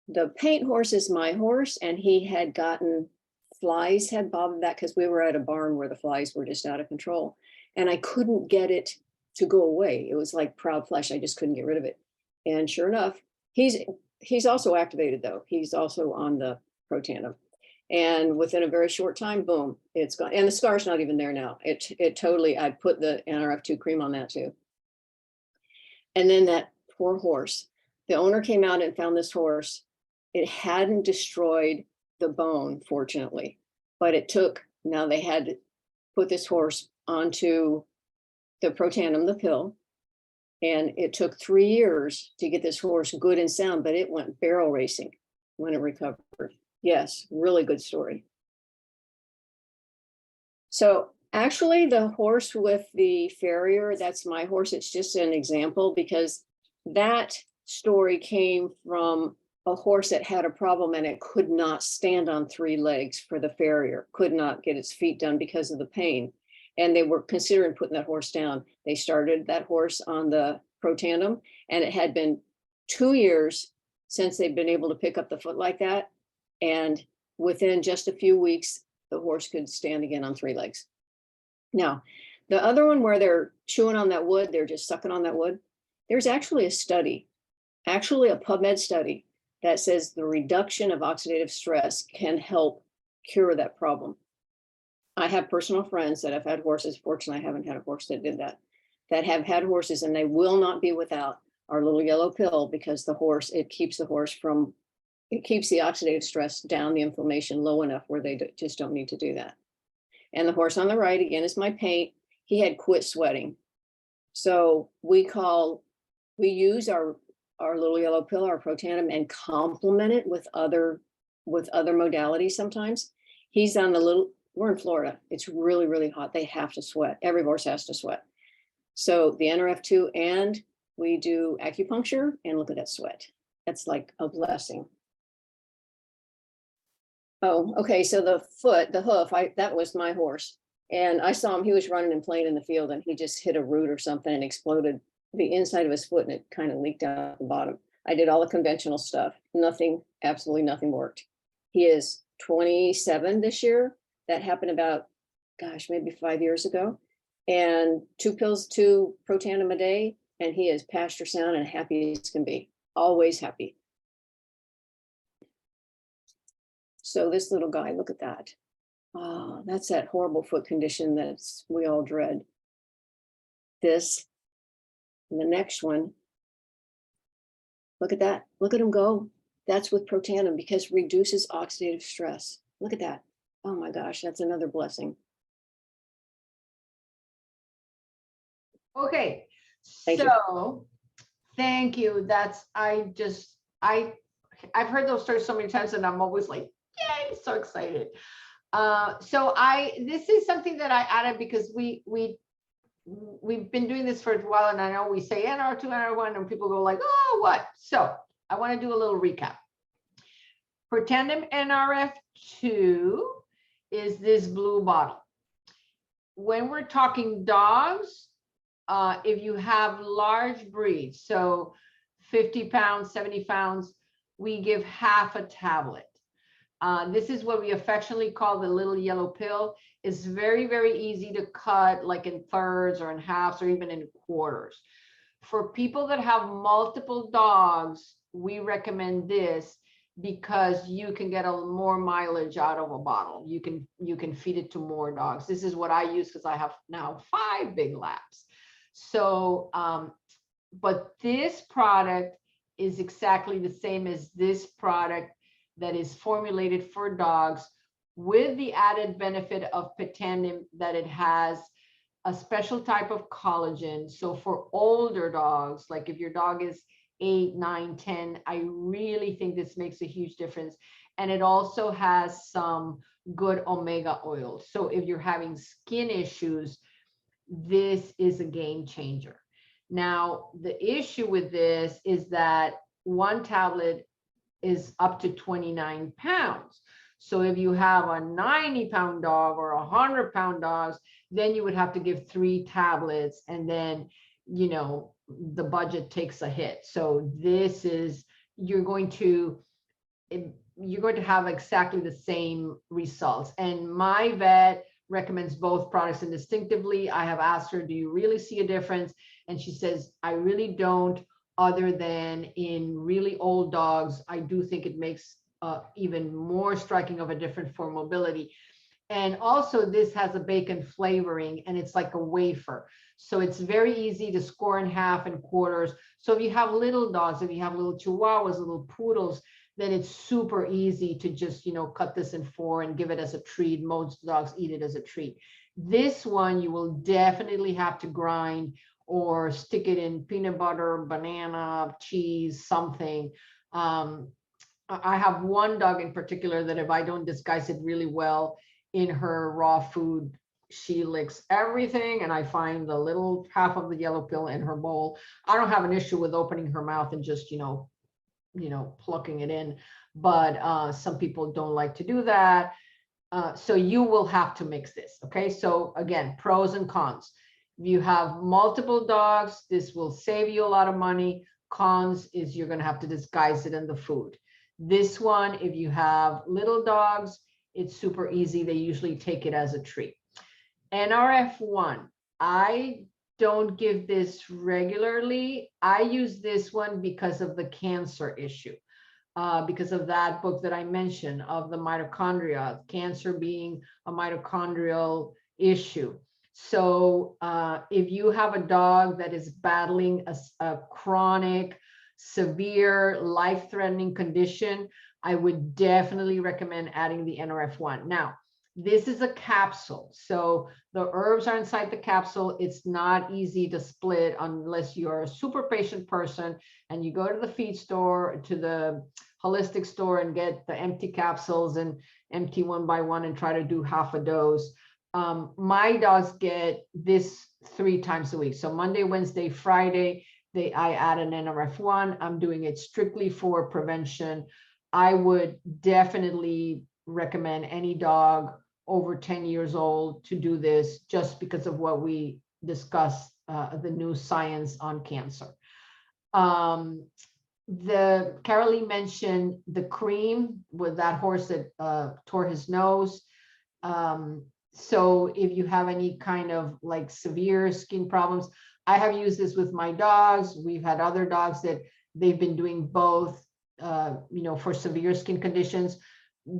the paint horse is my horse, and he had gotten flies had bothered that because we were at a barn where the flies were just out of control, and I couldn't get it to go away. It was like proud flesh. I just couldn't get rid of it. And sure enough, he's also activated though. He's also on the Protandim. And within a very short time, boom, it's gone. And the scar's not even there now. It totally, I put the Nrf2 cream on that too. And then that poor horse, the owner came out and found this horse. It hadn't destroyed the bone, fortunately, but it took, now they had to put this horse onto the Protandim, the pill. And it took 3 years to get this horse good and sound, but it went barrel racing when it recovered. Yes, really good story. So actually the horse with the farrier, that's my horse. It's just an example because that story came from a horse that had a problem and it could not stand on 3 legs for the farrier, could not get its feet done because of the pain. And they were considering putting that horse down. They started that horse on the Protandim, and it had been 2 years since they'd been able to pick up the foot like that. And within just a few weeks, the horse could stand again on 3 legs. Now, the other one where they're chewing on that wood, they're just sucking on that wood. There's actually a study, actually a PubMed study that says the reduction of oxidative stress can help cure that problem. I have personal friends that have had horses. Fortunately, I haven't had a horse that did that, that have had horses, and they will not be without our little yellow pill, because the horse, it keeps the horse from, it keeps the oxidative stress down, the inflammation low enough where they just don't need to do that. And the horse on the right, again, is my paint. He had quit sweating. So we use our little yellow pill, our Protandim, and complement it with other modalities sometimes. He's on the little, we're in Florida. It's really, really hot. They have to sweat. Every horse has to sweat. So the Nrf2, and we do acupuncture, and look at that sweat. That's like a blessing. Oh, okay. So the hoof, that was my horse. And I saw him, he was running and playing in the field, and he just hit a root or something and exploded the inside of his foot, and it kind of leaked out the bottom. I did all the conventional stuff. Nothing, absolutely nothing worked. He is 27 this year. That happened about, gosh, maybe 5 years ago. And 2 Protandim a day, and he is pasture sound and happy as can be. Always happy. So this little guy, look at that. Oh, that's that horrible foot condition that we all dread. This, and the next one. Look at that. Look at him go. That's with Protandim, because it reduces oxidative stress. Look at that. Oh my gosh, that's another blessing. Okay, Thank you. so thank you. I've heard those stories so many times, and I'm always like, yay, so excited. This is something that I added because we've been doing this for a while, and I know we say NR2, NR1, and people go like, oh, what? So I want to do a little recap. Protandim Nrf2 is this blue bottle. When we're talking dogs, if you have large breeds, so 50 pounds, 70 pounds, we give half a tablet. This is what we affectionately call the little yellow pill. It's very, very easy to cut, like in thirds or in halves or even in quarters. For people that have multiple dogs, we recommend this because you can get a more mileage out of a bottle. You can feed it to more dogs. This is what I use because I have now 5 big labs. So, but this product is exactly the same as this product that is formulated for dogs, with the added benefit of Protandim that it has a special type of collagen. So for older dogs, like if your dog is 8, 9, 10, I really think this makes a huge difference. And it also has some good omega oils. So if you're having skin issues, this is a game changer. Now, the issue with this is that 1 tablet is up to 29 pounds. So if you have a 90-pound dog or a 100-pound dog, then you would have to give 3 tablets, and then, you know, the budget takes a hit. So this is, you're going to have exactly the same results. And my vet recommends both products instinctively. I have asked her, do you really see a difference? And she says, I really don't, other than in really old dogs. I do think it makes even more striking of a difference for mobility. And also this has a bacon flavoring, and it's like a wafer. So it's very easy to score in half and quarters. So if you have little dogs, if you have little Chihuahuas, little poodles, then it's super easy to just, you know, cut this in 4 and give it as a treat. Most dogs eat it as a treat. This one, you will definitely have to grind or stick it in peanut butter, banana, cheese, something. I have one dog in particular that if I don't disguise it really well in her raw food, she licks everything, and I find the little half of the yellow pill in her bowl. I don't have an issue with opening her mouth and just, you know, plucking it in, but some people don't like to do that. So you will have to mix this. Okay. So again, pros and cons. If you have multiple dogs, this will save you a lot of money. Cons is you're going to have to disguise it in the food. This one, if you have little dogs, it's super easy. They usually take it as a treat. NRF1, I don't give this regularly. I use this one because of the cancer issue. because of that book that I mentioned of the mitochondria, cancer being a mitochondrial issue. So if you have a dog that is battling a chronic, severe, life-threatening condition, I would definitely recommend adding the NRF1. Now, this is a capsule, so the herbs are inside the capsule. It's not easy to split unless you're a super patient person and you go to the feed store, to the holistic store, and get the empty capsules and empty one by one and try to do half a dose. My dogs get this 3 times a week. So Monday, Wednesday, Friday, I add an NRF1. I'm doing it strictly for prevention. I would definitely recommend any dog over 10 years old to do this, just because of what we discussed, the new science on cancer. Carolee mentioned the cream with that horse that tore his nose. So if you have any kind of like severe skin problems, I have used this with my dogs. We've had other dogs that they've been doing both, for severe skin conditions.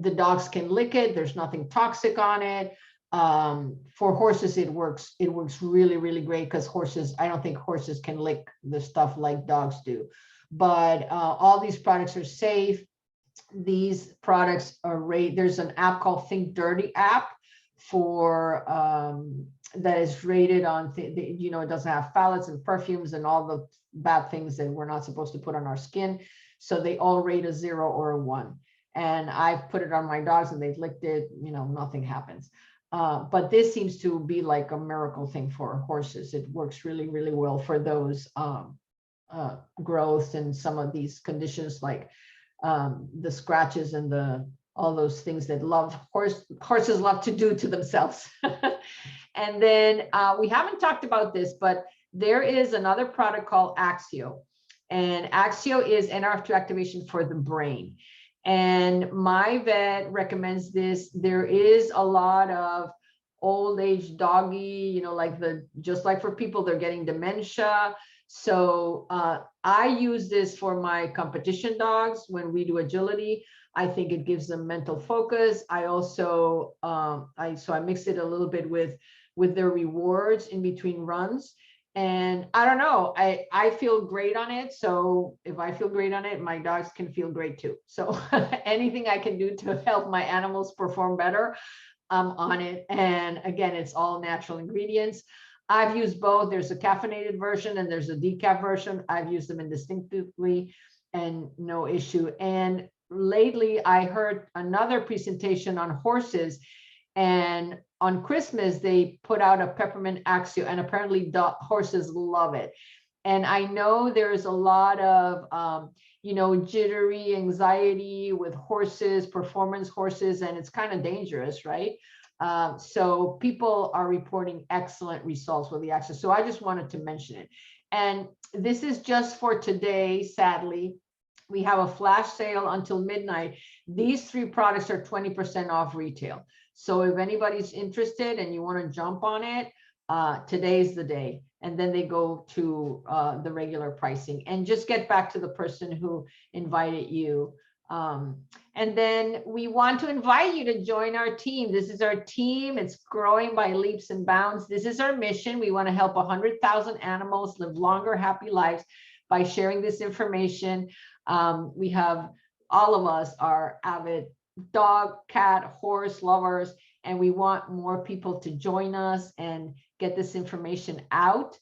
The dogs can lick it. There's nothing toxic on it. For horses, it works really, really great, because horses, I don't think horses can lick the stuff like dogs do. But all these products are safe. These products are there's an app called Think Dirty app for that is rated on, it doesn't have phthalates and perfumes and all the bad things that we're not supposed to put on our skin. So they all rate a 0 or a 1. And I've put it on my dogs and they've licked it, nothing happens. But this seems to be like a miracle thing for horses. It works really, really well for those growth and some of these conditions, like the scratches and all those things that horses love to do to themselves. And then we haven't talked about this, but there is another product called Axio, and Axio is Nrf2 activation for the brain. And my vet recommends this. There is a lot of old age doggy, just like for people, they're getting dementia. So I use this for my competition dogs when we do agility. I think it gives them mental focus. I also, I mix it a little bit with their rewards in between runs. And I don't know, I feel great on it. So if I feel great on it, my dogs can feel great too. So anything I can do to help my animals perform better, I'm on it. And again, it's all natural ingredients. I've used both. There's a caffeinated version and there's a decaf version. I've used them indistinctively and no issue. And lately I heard another presentation on horses, and on Christmas, they put out a peppermint Axio, and apparently horses love it. And I know there's a lot of, jittery anxiety with horses, performance horses, and it's kind of dangerous, right? So people are reporting excellent results with the Axio. So I just wanted to mention it. And this is just for today, sadly. We have a flash sale until midnight. These 3 products are 20% off retail. So if anybody's interested and you want to jump on it, today's the day. And then they go to the regular pricing. And just get back to the person who invited you. And then we want to invite you to join our team. This is our team. It's growing by leaps and bounds. This is our mission. We want to help 100,000 animals live longer, happy lives by sharing this information. We have, all of us are avid dog, cat, horse lovers, and we want more people to join us and get this information out.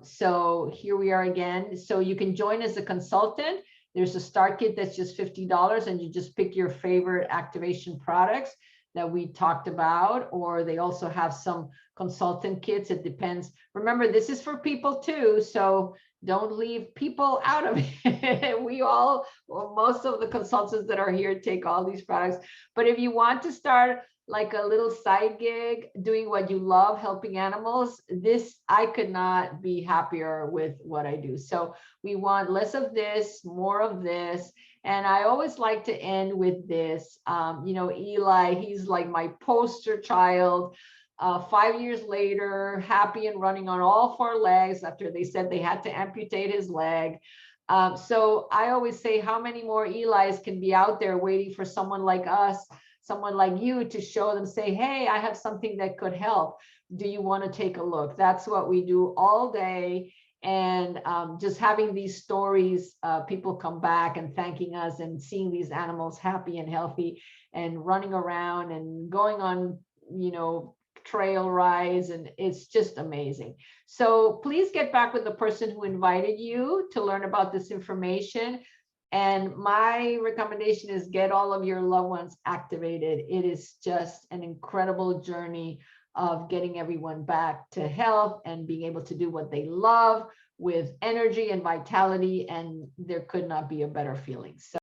So here we are again. So you can join as a consultant. There's a start kit that's just $50, and you just pick your favorite activation products that we talked about, or they also have some consultant kits. It depends. Remember, this is for people too, so don't leave people out of it. Most of the consultants that are here take all these products. But if you want to start like a little side gig, doing what you love, helping animals, I could not be happier with what I do. So we want less of this, more of this. And I always like to end with this. Eli, he's like my poster child. 5 years later, happy and running on all 4 legs after they said they had to amputate his leg. So I always say, how many more Eli's can be out there waiting for someone like us, someone like you, to show them, say, hey, I have something that could help. Do you want to take a look? That's what we do all day. And just having these stories, people come back and thanking us, and seeing these animals happy and healthy and running around and going on, trail rides, and it's just amazing. So please get back with the person who invited you to learn about this information. And my recommendation is get all of your loved ones activated. It is just an incredible journey of getting everyone back to health and being able to do what they love with energy and vitality. And there could not be a better feeling. So